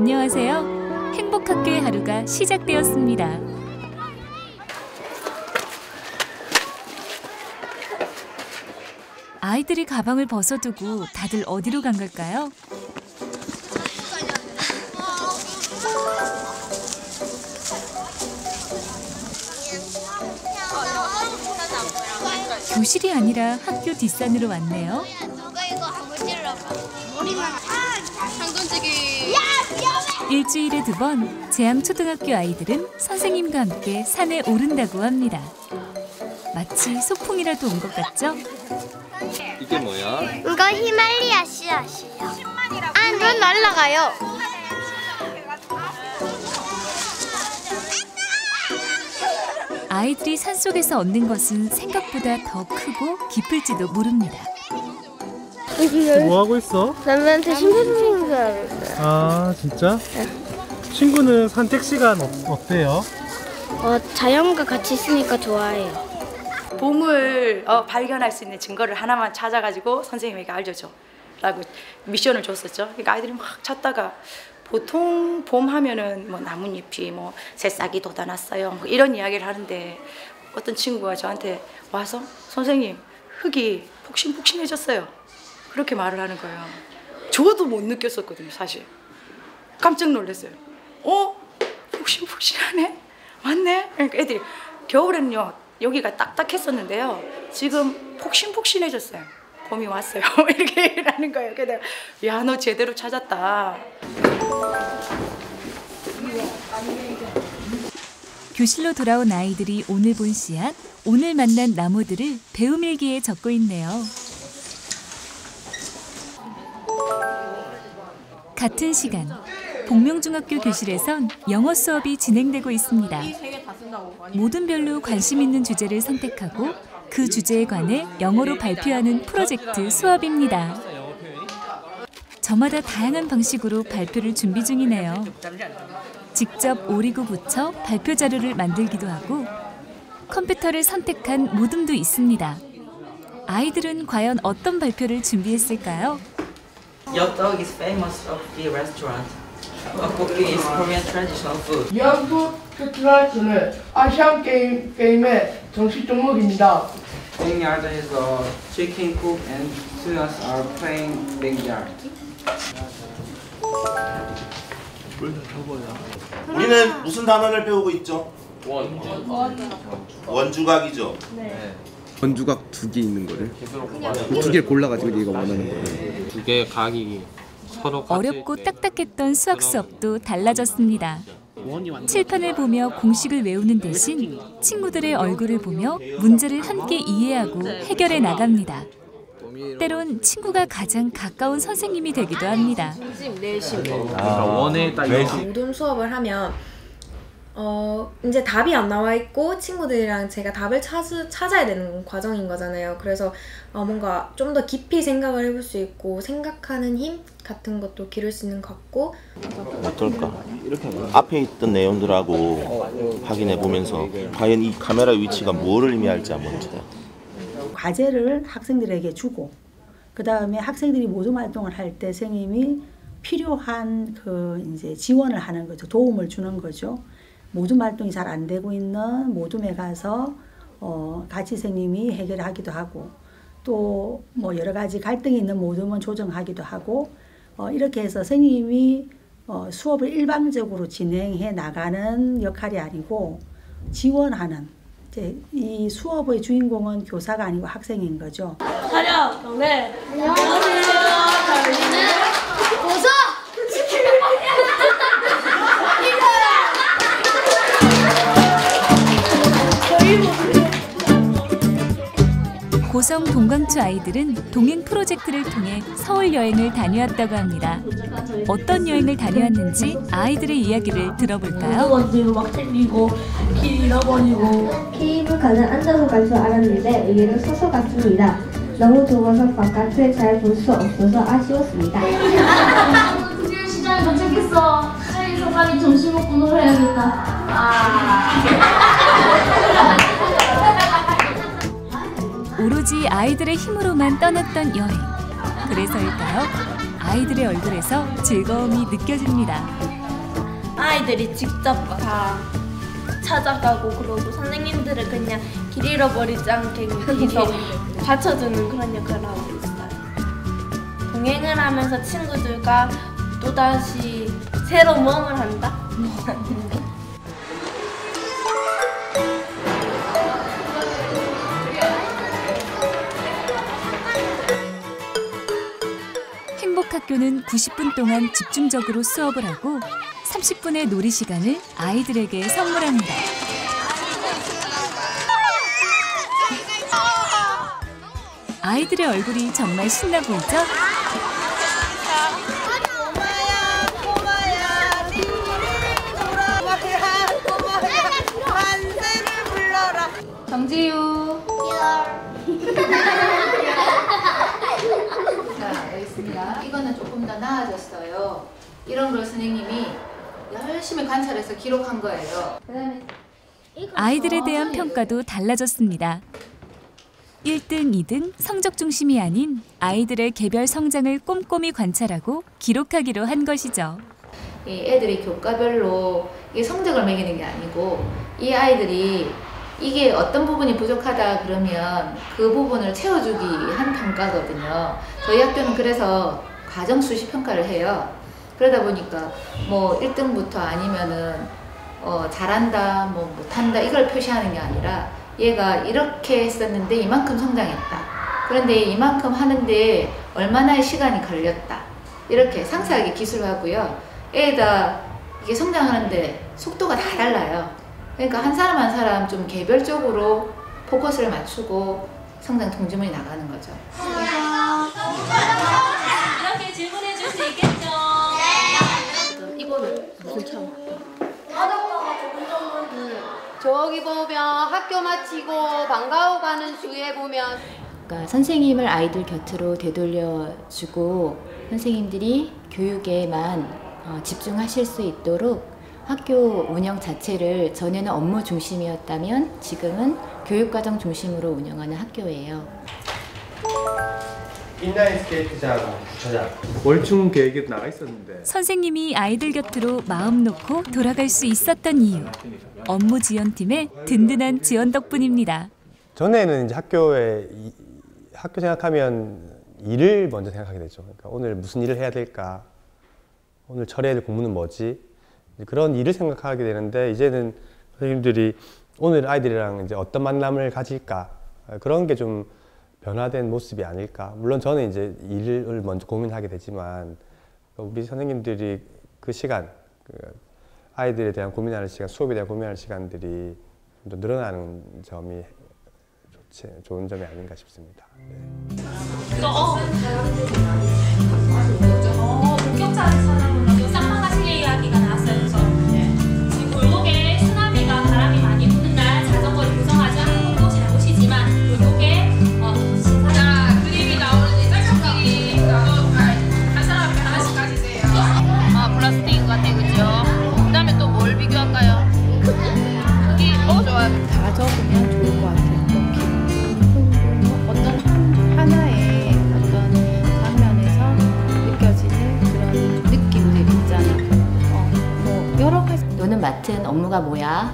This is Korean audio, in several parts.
안녕하세요. 행복학교의 하루가 시작되었습니다. 아이들이 가방을 벗어두고 다들 어디로 간 걸까요? 교실이 아니라 학교 뒷산으로 왔네요. 누가 이거 한번 찔러봐. 머리만 당근지기. 일주일에 2번 재암초등학교 아이들은 선생님과 함께 산에 오른다고 합니다. 마치 소풍이라도 온 것 같죠? 이게 뭐야? 이거 히말리아 씨앗이요. 아, 넌 날라가요. 아이들이 산속에서 얻는 것은 생각보다 더 크고 깊을지도 모릅니다. 뭐 하고 있어? 남한테 신부님인 줄 알았어요. 아 진짜? 친구는 산책 시간 어때요? 자연과 같이 있으니까 좋아해요. 봄을 발견할 수 있는 증거를 하나만 찾아가지고 선생님에게 알려줘 라고 미션을 줬었죠. 그러니까 아이들이 막 찾다가 보통 봄 하면은 뭐 나뭇잎이 뭐 새싹이 돋아났어요 뭐 이런 이야기를 하는데 어떤 친구가 저한테 와서 선생님 흙이 폭신폭신해졌어요 그렇게 말을 하는 거예요. 저도 못 느꼈었거든요 사실. 깜짝 놀랐어요. 폭신폭신하네? 맞네? 그러니까 애들이 겨울에는요 여기가 딱딱했었는데요 지금 폭신폭신해졌어요. 봄이 왔어요. 이렇게 하는 거예요. 그래서 야, 너 제대로 찾았다. 교실로 돌아온 아이들이 오늘 본 씨앗, 오늘 만난 나무들을 배움일기에 적고 있네요. 같은 시간, 복명중학교 교실에선 영어 수업이 진행되고 있습니다. 모든 별로 관심 있는 주제를 선택하고 그 주제에 관해 영어로 발표하는 프로젝트 수업입니다. 저마다 다양한 방식으로 발표를 준비 중이네요. 직접 오리고 붙여 발표 자료를 만들기도 하고 컴퓨터를 선택한 모듬도 있습니다. 아이들은 과연 어떤 발표를 준비했을까요? Your dog is famous of the restaurant. Cooking is Korean traditional food. 위안부 스트라이크는 아시안 게임의 정식 종목입니다. Backyard에서 chicken cook and students are playing backyard. 우리는 무슨 단어를 배우고 있죠? 원주각이죠? 네. 원주각 2개 있는 거를 2개를 골라가지고 네가 원하는 거를 2개의 각이 서로 어렵고 딱딱했던 수학 수업도 달라졌습니다. 칠판을 보며 공식을 외우는 대신 친구들의 얼굴을 보며 문제를 함께 이해하고 해결해 나갑니다. 때론 친구가 가장 가까운 선생님이 되기도 합니다. 원에 딱 모둠 수업을 하면 이제 답이 안 나와 있고 친구들이랑 제가 답을 찾아야 되는 과정인 거잖아요. 그래서 뭔가 좀 더 깊이 생각을 해볼 수 있고 생각하는 힘 같은 것도 기를 수 있는 것 같고. 어떨까? 앞에 있던 내용들하고 확인해 보면서 과연 이 카메라 위치가 뭐를 의미할지 한번 봅시다. 과제를 학생들에게 주고 그 다음에 학생들이 모둠 활동을 할 때 선생님이 필요한 이제 지원을 하는 거죠. 도움을 주는 거죠. 모둠 활동이 잘 안 되고 있는 모둠에 가서 같이 선생님이 해결하기도 하고 또 뭐 여러 가지 갈등이 있는 모둠은 조정하기도 하고 이렇게 해서 선생님이 수업을 일방적으로 진행해 나가는 역할이 아니고 지원하는 이 수업의 주인공은 교사가 아니고 학생인 거죠. 차렷! 경례! 안녕하세요. 저희는 보석! 고성 동강초 아이들은 동행 프로젝트를 통해 서울 여행을 다녀왔다고 합니다. 어떤 여행을 다녀왔는지 아이들의 이야기를 들어볼까요? 막 땡기고 길 잃어버리고 케이블카는 앉아서 갈 줄 알았는데 여기는 서서 갔습니다. 너무 더워서 바깥을 잘 볼 수 없어서 아쉬웠습니다. 드디어 시장에 도착했어. 여기서 빨리 점심 먹고 놀아야겠다. 오로지 아이들의 힘으로만 떠났던 여행. 그래서일까요? 아이들의 얼굴에서 즐거움이 느껴집니다. 아이들이 직접 다 찾아가고 그러고 선생님들은 그냥 길 잃어버리지 않게 길에서 받쳐주는 그런 역할을 하고 있어요. 동행을 하면서 친구들과 또다시 새로운 모험을 한다? 행복학교는 90분 동안 집중적으로 수업을 하고 30분의 놀이 시간을 아이들에게 선물합니다. 아이들의 얼굴이 정말 신나 보이죠? 정지유. 자, 여기 있습니다. 이거는 조금 더 나아졌어요. 이런 걸 선생님이 열심히 관찰해서 기록한 거예요. 그다음에 아이들에 대한 평가도 달라졌습니다. 1등, 2등 성적 중심이 아닌 아이들의 개별 성장을 꼼꼼히 관찰하고 기록하기로 한 것이죠. 이 애들이 교과별로 이 성적을 매기는 게 아니고 이 아이들이 이게 어떤 부분이 부족하다 그러면 그 부분을 채워주기 한 평가거든요. 저희 학교는 그래서 과정 수시 평가를 해요. 그러다 보니까 뭐 1등부터 아니면은 잘한다, 뭐 못한다 이걸 표시하는 게 아니라 얘가 이렇게 했었는데 이만큼 성장했다. 그런데 이만큼 하는데 얼마나 시간이 걸렸다. 이렇게 상세하게 기술하고요. 애가 이게 성장하는데 속도가 다 달라요. 그러니까 한 사람 한 사람 좀 개별적으로 포커스를 맞추고 성장 동지문이 나가는 거죠. 이렇게 질문해 줄 수 있겠죠? 네. 이거는 무슨 참? 저기 보면 학교 마치고 방과후 가는 주에 보면 그러니까 선생님을 아이들 곁으로 되돌려주고 선생님들이 교육에만 집중하실 수 있도록 학교 운영 자체를 전에는 업무 중심이었다면 지금은 교육과정 중심으로 운영하는 학교예요. 인라인 스케이트장 주차장 월중 계획에 나가 있었는데 선생님이 아이들 곁으로 마음 놓고 돌아갈 수 있었던 이유. 업무 지원팀의 든든한 지원 덕분입니다. 전에는 이제 학교 생각하면 일을 먼저 생각하게 되죠. 그러니까 오늘 무슨 일을 해야 될까? 오늘 처리해야 될 공부는 뭐지? 그런 일을 생각하게 되는데 이제는 선생님들이 오늘 아이들이랑 이제 어떤 만남을 가질까? 그런 게 좀 변화된 모습이 아닐까. 물론 저는 이제 일을 먼저 고민하게 되지만 우리 선생님들이 그 시간, 아이들에 대한 고민하는 시간, 수업에 대한 고민하는 시간들이 좀 더 늘어나는 점이 좋은 점이 아닌가 싶습니다. 네. 목격자를 찾아보면 쌍방가시계 이야기가 나왔어요. 그래서 지금 골목에 쓰나미가 바람이 많이 부는 날 자전거를 구성하지 않은 것도 잘못이지만 골목에 자 그림이 나오는지 짤짝끼리 한 사람 하나씩 가지세요. 플라스틱인 것 같아, 그죠? 그 다음에 또 뭘 비교할까요? 크기 좋아요. 다 적으면 좋을 것 같아요. 어떤 하나의 어떤 장면에서 느껴지는 그런 느낌들 있잖아. 뭐 여러 가지. 너는 맡은 업무가 뭐야?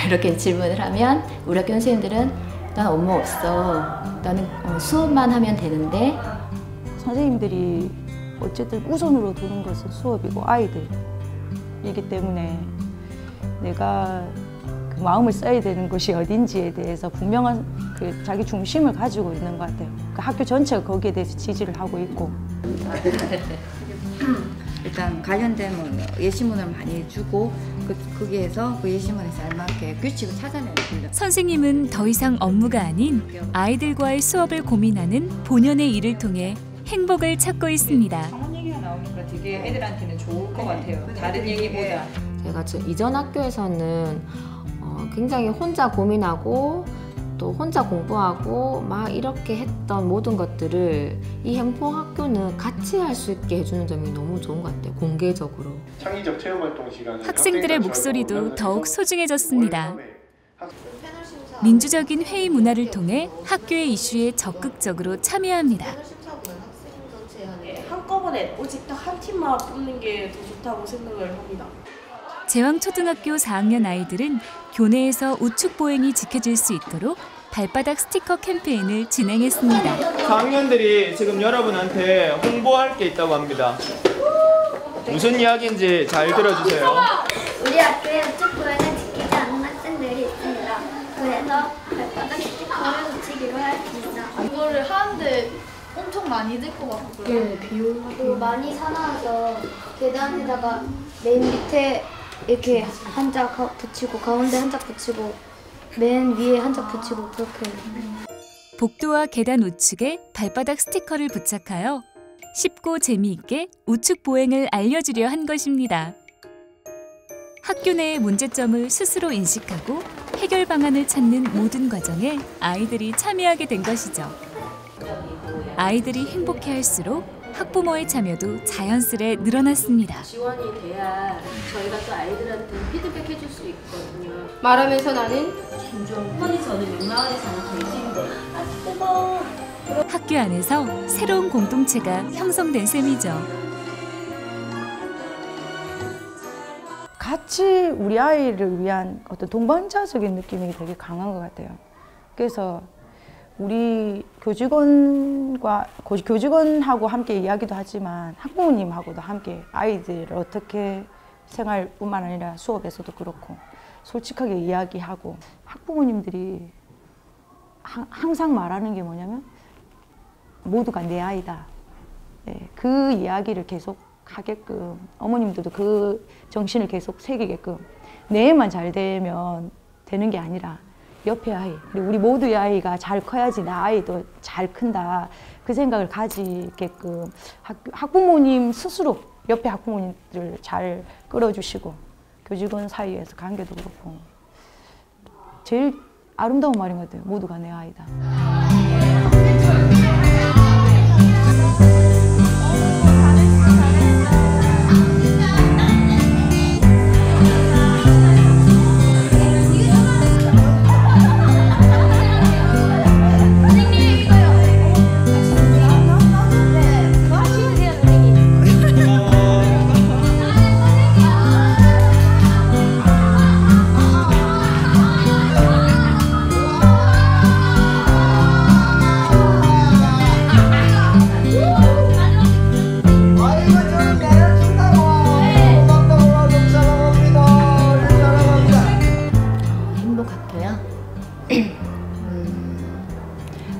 이렇게 질문을 하면 우리 학교 선생님들은 난 업무 없어. 나는 수업만 하면 되는데. 선생님들이 어쨌든 우선으로 두는 것은 수업이고 아이들이기 때문에 내가 그 마음을 써야 되는 곳이 어딘지에 대해서 분명한 그 자기 중심을 가지고 있는 것 같아요. 그 학교 전체가 거기에 대해서 지지를 하고 있고. 일단 관련된 예시문을 많이 주고 거기에서 그 예시문에 알맞게 규칙을 찾아내는 훈련. 선생님은 더 이상 업무가 아닌 아이들과의 수업을 고민하는 본연의 일을 통해 행복을 찾고 있습니다. 상원 얘기가 나오니까 되게 애들한테는 좋을 것 같아요. 다른 얘기보다. 제가 이전 학교에서는 굉장히 혼자 고민하고 또 혼자 공부하고 막 이렇게 했던 모든 것들을 이 행복학교는 같이 할 수 있게 해주는 점이 너무 좋은 것 같아요. 공개적으로. 창의적 체험활동 시간에 학생들의 목소리도 더욱 소중해졌습니다. 민주적인 회의 문화를 통해 학교의 이슈에 적극적으로 참여합니다. 번에 오직 딱 한 팀만 뽑는 게 더 좋다고 생각을 합니다. 제왕초등학교 4학년 아이들은 교내에서 우측 보행이 지켜질 수 있도록 발바닥 스티커 캠페인을 진행했습니다. 4학년들이 지금 여러분한테 홍보할 게 있다고 합니다. 무슨 이야기인지 잘 들어주세요. 우리 학교에 우측 보행을 지키지 않는 학생들이 있습니다. 그래서 발바닥 스티커를 붙이기로 했습니다. 이거를 하는데 엄청 많이 들 것 같고 그리고 많이 사나워서 계단에다가 맨 밑에 이렇게 한 짝 붙이고 가운데 한 짝 붙이고 맨 위에 한 짝 붙이고 그렇게 복도와 계단 우측에 발바닥 스티커를 부착하여 쉽고 재미있게 우측 보행을 알려주려 한 것입니다. 학교 내의 문제점을 스스로 인식하고 해결 방안을 찾는 모든 과정에 아이들이 참여하게 된 것이죠. 아이들이 행복해할수록 학부모의 참여도 자연스레 늘어났습니다. 지원이 돼야 저희가 또 아이들한테 피드백 해줄 수 있거든요. 말하면서 나는 흔히 저는 육마을에서는 돼지인데 학교 안에서 새로운 공동체가 형성된 셈이죠. 같이 우리 아이를 위한 어떤 동반자적인 느낌이 되게 강한 것 같아요. 그래서 우리 교직원하고 함께 이야기도 하지만 학부모님하고도 함께 아이들을 어떻게 생활뿐만 아니라 수업에서도 그렇고 솔직하게 이야기하고 학부모님들이 항상 말하는 게 뭐냐면 모두가 내 아이다. 네, 그 이야기를 계속 하게끔 어머님들도 그 정신을 계속 새기게끔 내 애만 잘 되면 되는 게 아니라 옆에 아이, 우리 모두의 아이가 잘 커야지 나 아이도 잘 큰다. 그 생각을 가지게끔 학부모님 스스로 옆에 학부모님들 잘 끌어주시고 교직원 사이에서 관계도 그렇고 제일 아름다운 말인 것 같아요. 모두가 내 아이다.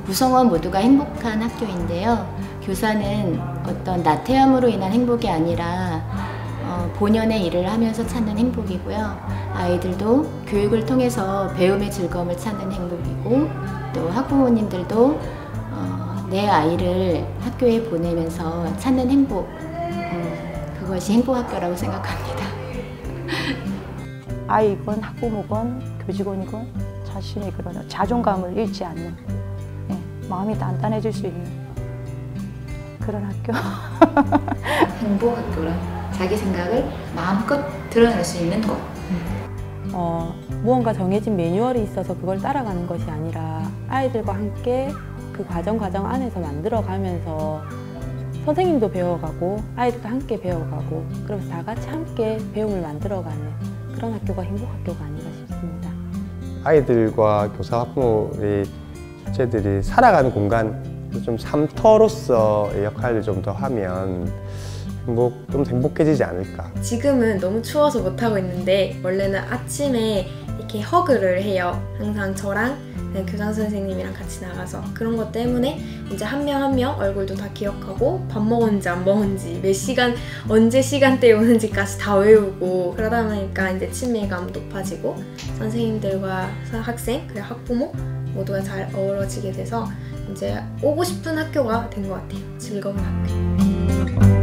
구성원 모두가 행복한 학교인데요. 교사는 어떤 나태함으로 인한 행복이 아니라 본연의 일을 하면서 찾는 행복이고요. 아이들도 교육을 통해서 배움의 즐거움을 찾는 행복이고 또 학부모님들도 내 아이를 학교에 보내면서 찾는 행복, 그것이 행복학교라고 생각합니다. 아이건 학부모건 교직원이건 자신의 그런 자존감을 잃지 않는 마음이 단단해질 수 있는 그런 학교. 행복학교란 자기 생각을 마음껏 드러낼 수 있는 곳. 무언가 정해진 매뉴얼이 있어서 그걸 따라가는 것이 아니라 아이들과 함께 그 과정 안에서 만들어가면서 선생님도 배워가고 아이들도 함께 배워가고 그러면서 다 같이 함께 배움을 만들어가는 그런 학교가 행복학교가 아닌가 싶습니다. 아이들과 교사, 학부모의 주체들이 살아가는 공간, 좀 삶터로서의 역할을 좀 더 하면 좀 행복해지지 않을까. 지금은 너무 추워서 못하고 있는데 원래는 아침에 이렇게 허그를 해요. 항상 저랑 교장 선생님이랑 같이 나가서 그런 것 때문에 이제 한 명 한 명 얼굴도 다 기억하고 밥 먹었는지 안 먹었는지 몇 시간 언제 시간대에 오는지까지 다 외우고 그러다 보니까 이제 친밀감 높아지고 선생님들과 학생 그리고 학부모 모두가 잘 어우러지게 돼서 이제 오고 싶은 학교가 된 것 같아요. 즐거운 학교.